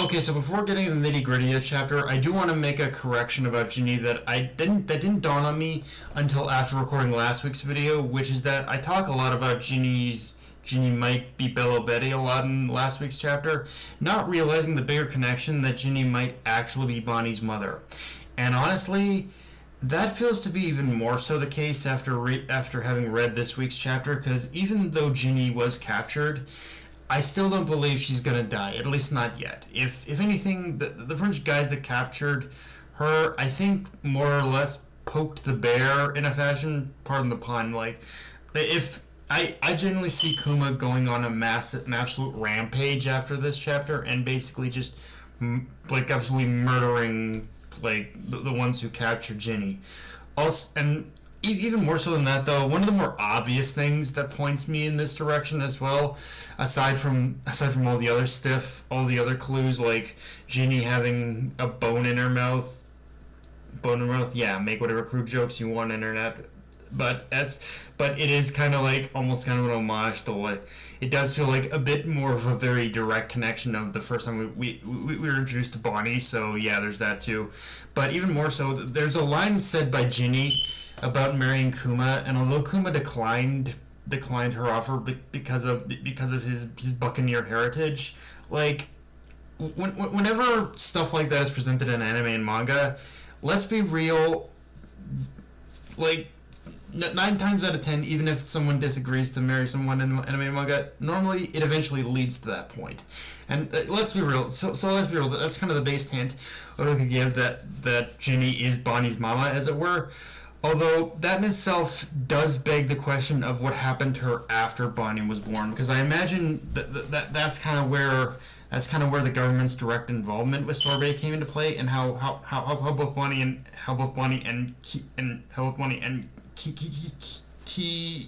Okay, so before getting into the nitty-gritty of the chapter, I do want to make a correction about Ginny that didn't dawn on me until after recording last week's video, which is that I talk a lot about Ginny might be Bello Betty a lot in last week's chapter, not realizing the bigger connection that Ginny might actually be Bonnie's mother. And honestly, that feels to be even more so the case after having read this week's chapter, because even though Ginny was captured, I still don't believe she's gonna die, at least not yet. If anything, the French guys that captured her, I think, more or less poked the bear in a fashion, pardon the pun. Like, if I genuinely see Kuma going on an absolute rampage after this chapter, and basically just like absolutely murdering like the ones who captured Ginny. Also, and even more so than that, though, one of the more obvious things that points me in this direction as well, aside from all the other clues, like Ginny having a bone in her mouth, yeah, make whatever crude jokes you want, internet. But it is kind of like almost kind of an homage to like, it does feel like a bit more of a very direct connection of the first time we were introduced to Bonnie. So yeah, there's that too. But even more so, there's a line said by Ginny about marrying Kuma, and although Kuma declined her offer because of his Buccaneer heritage, like whenever stuff like that is presented in anime and manga, let's be real, like 9 times out of 10, even if someone disagrees to marry someone in anime and manga, normally it eventually leads to that point. And let's be real. So let's be real. That's kind of the base hint Oda could give that Ginny is Bonnie's mama, as it were. Although that in itself does beg the question of what happened to her after Bonnie was born, because I imagine that's kind of where the government's direct involvement with Sorbet came into play, and how both Bonnie and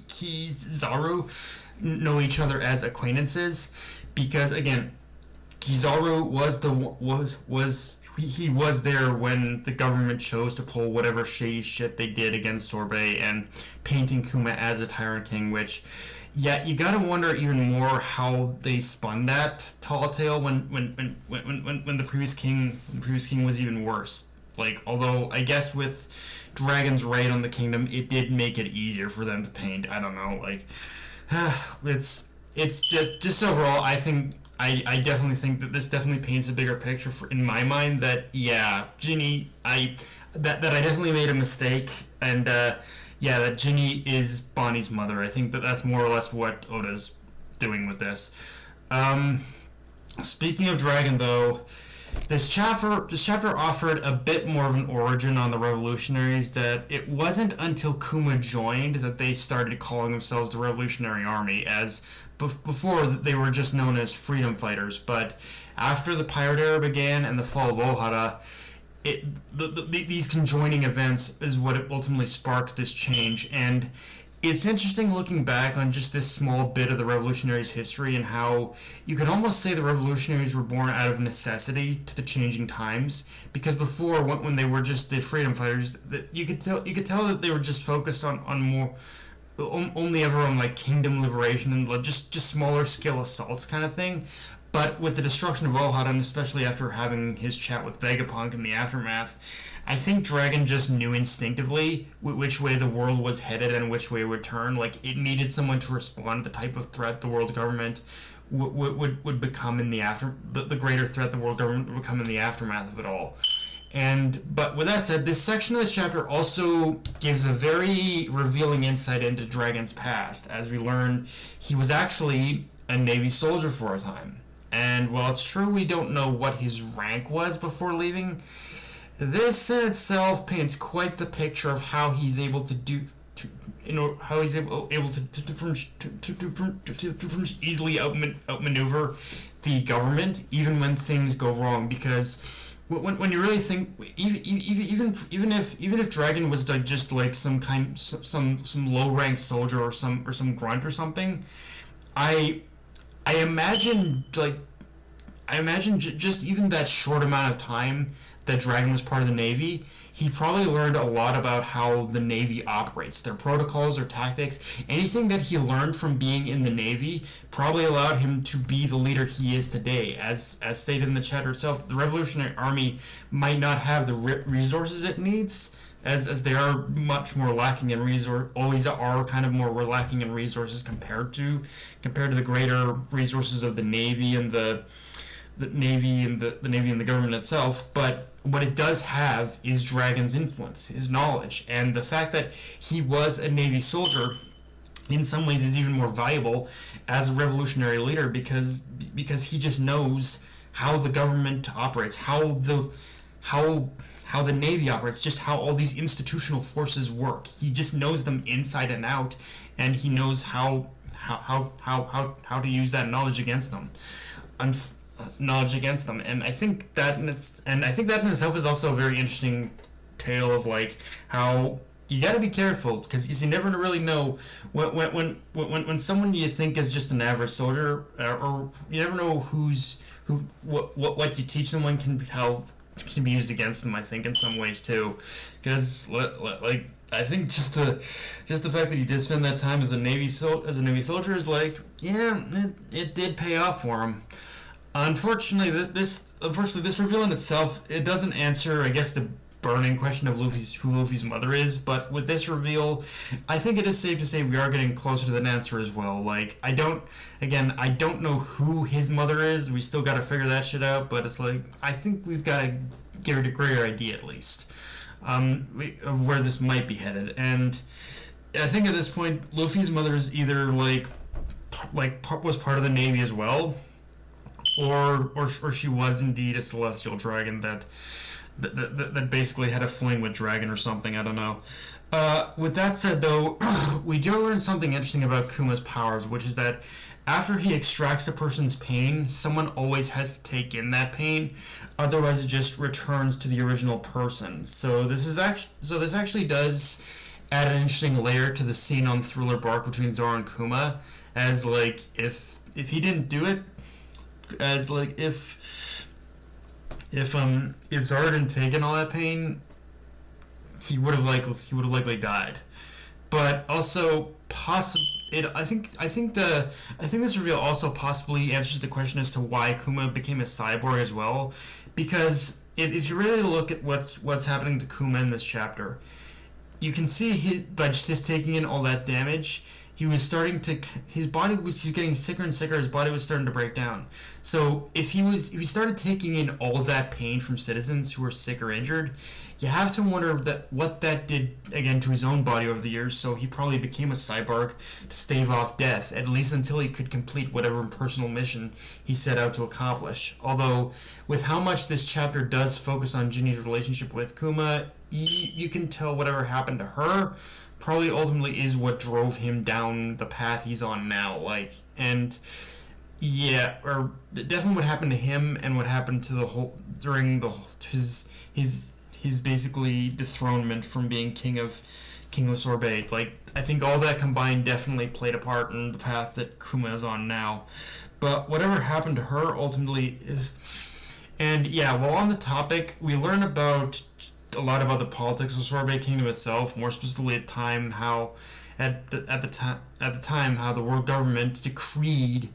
Kizaru know each other as acquaintances, because again, Kizaru was there when the government chose to pull whatever shady shit they did against Sorbet and painting Kuma as a tyrant king, which, yeah, you gotta wonder even more how they spun that tall tale when the previous king was even worse. Like, although I guess with Dragon's raid on the kingdom, it did make it easier for them to paint. I don't know, like, it's just overall, I definitely think that this definitely paints a bigger picture in my mind that, yeah, Ginny, that I definitely made a mistake, and yeah, that Ginny is Bonnie's mother. I think that's more or less what Oda's doing with this. Speaking of Dragon, though, this chapter offered a bit more of an origin on the revolutionaries, that it wasn't until Kuma joined that they started calling themselves the Revolutionary Army, as before they were just known as freedom fighters. But after the Pirate Era began and the fall of Ohara, these conjoining events is what ultimately sparked this change. And it's interesting looking back on just this small bit of the revolutionaries' history, and how you could almost say the revolutionaries were born out of necessity to the changing times. Because before, when they were just the freedom fighters, you could tell that they were just focused on more, only ever on like kingdom liberation and just smaller scale assaults kind of thing. But with the destruction of Ohara, and especially after having his chat with Vegapunk in the aftermath, I think Dragon just knew instinctively which way the world was headed and which way it would turn. Like, it needed someone to respond to the type of threat the world government would become in the greater threat the world government would become in the aftermath of it all. But with that said, this section of the chapter also gives a very revealing insight into Dragon's past, as we learn he was actually a Navy soldier for a time. And while it's true we don't know what his rank was before leaving, this in itself paints quite the picture of how he's able to easily outmaneuver the government, even when things go wrong. Because when you really think, even if Dragon was like just like some low ranked soldier or some grunt or something, I imagine just even that short amount of time that Dragon was part of the Navy, he probably learned a lot about how the Navy operates, their protocols, their tactics. Anything that he learned from being in the Navy probably allowed him to be the leader he is today. As stated in the chapter itself, the Revolutionary Army might not have the resources it needs, as they are much more lacking in always are kind of more lacking in resources compared to the greater resources of the Navy and the Navy and the Navy and the government itself. But what it does have is Dragon's influence, his knowledge, and the fact that he was a Navy soldier in some ways is even more valuable as a revolutionary leader because he just knows how the government operates, how the Navy operates, just how all these institutional forces work. He just knows them inside and out, and he knows how to use that knowledge against them. And I think that in itself is also a very interesting tale of like how you got to be careful because you never really know when someone you think is just an average soldier, or you never know what you teach someone can be used against them. I think in some ways too, because like I think just the fact that he did spend that time as a Navy soldier is like, yeah, it did pay off for him. Unfortunately, this reveal in itself, it doesn't answer, I guess, the burning question of who Luffy's mother is. But with this reveal, I think it is safe to say we are getting closer to that answer as well. Like, I don't know who his mother is. We still got to figure that shit out. But it's like, I think we've got to get a greater idea at least of where this might be headed. And I think at this point, Luffy's mother is either was part of the Navy as well. Or she was indeed a celestial dragon that basically had a fling with Dragon or something. I don't know. With that said, though, we do learn something interesting about Kuma's powers, which is that after he extracts a person's pain, someone always has to take in that pain. Otherwise, it just returns to the original person. So this actually does add an interesting layer to the scene on Thriller Bark between Zoro and Kuma, as like if he didn't do it. As like if Zoro didn't take in all that pain, he would have likely died. But also I think this reveal also possibly answers the question as to why Kuma became a cyborg as well, because if you really look at what's happening to Kuma in this chapter, you can see by just his taking in all that damage. He was his body was getting sicker and sicker. His body was starting to break down. So if he started taking in all of that pain from citizens who were sick or injured, you have to wonder what that did again to his own body over the years. So he probably became a cyborg to stave off death, at least until he could complete whatever personal mission he set out to accomplish. Although, with how much this chapter does focus on Ginny's relationship with Kuma, you can tell whatever happened to her probably ultimately is what drove him down the path he's on now. Like, and yeah, or definitely what happened to him and what happened to his basically dethronement from being king of Sorbet. Like, I think all that combined definitely played a part in the path that Kuma is on now. But whatever happened to her ultimately is, and yeah, while on the topic, we learn about a lot about the politics of Sorbet Kingdom itself, more specifically at the time how the world government decreed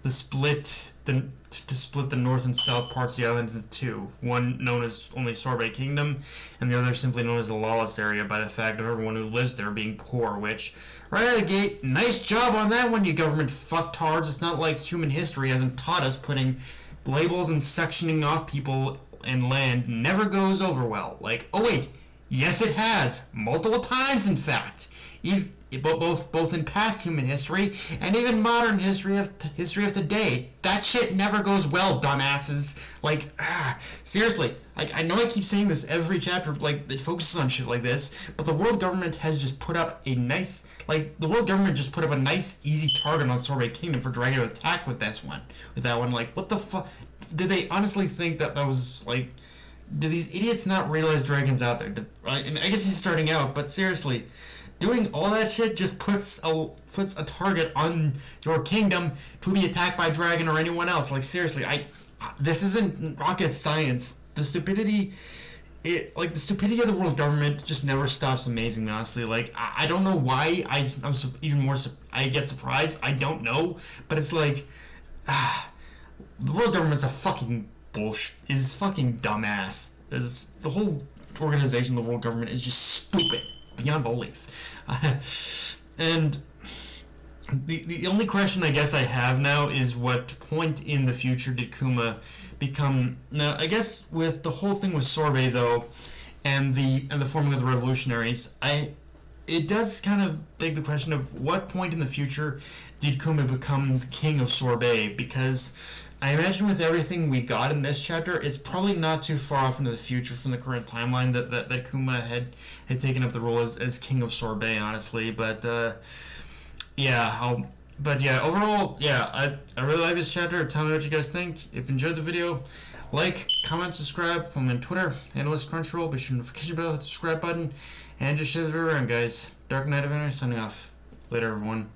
to split the north and south parts of the island into two, one known as only Sorbet Kingdom, and the other simply known as the lawless area, by the fact of everyone who lives there being poor, which, right out of the gate, nice job on that one, you government fucktards. It's not like human history hasn't taught us putting labels and sectioning off people and land never goes over well. Like, oh wait, yes it has, multiple times in fact. Both in past human history and even modern history of today. That shit never goes well, dumbasses. Like, seriously. Like, I know I keep saying this every chapter, like, it focuses on shit like this, but the world government has just put up a nice, easy target on Sorbet Kingdom for Dragon to attack with that one. Like, what the fuck? Did they honestly think that was, like, do these idiots not realize Dragon's out there? And I guess he's starting out, but seriously, doing all that shit just puts a target on your kingdom to be attacked by Dragon or anyone else. Like, seriously, this isn't rocket science. the stupidity. The stupidity of the world government just never stops amazing me, honestly. Like, I don't know why I'm even more, I get surprised. I don't know, but it's like, the world government's a fucking bullshit. Is fucking dumbass. The whole organization of the world government is just stupid beyond belief. And the only question I guess I have now is what point in the future did Kuma become? Now I guess with the whole thing with Sorbet though, and the forming of the revolutionaries, it does kind of beg the question of what point in the future did Kuma become the king of Sorbet? Because I imagine with everything we got in this chapter, it's probably not too far off into the future from the current timeline that Kuma had taken up the role as king of Sorbet, honestly. But overall, I really like this chapter. Tell me what you guys think. If you enjoyed the video, like, comment, subscribe. Follow me on Twitter, Analyst Crunchyroll. Be sure to notification bell, hit the subscribe button, and just share the video around, guys. Dark Knight of Anime signing off. Later, everyone.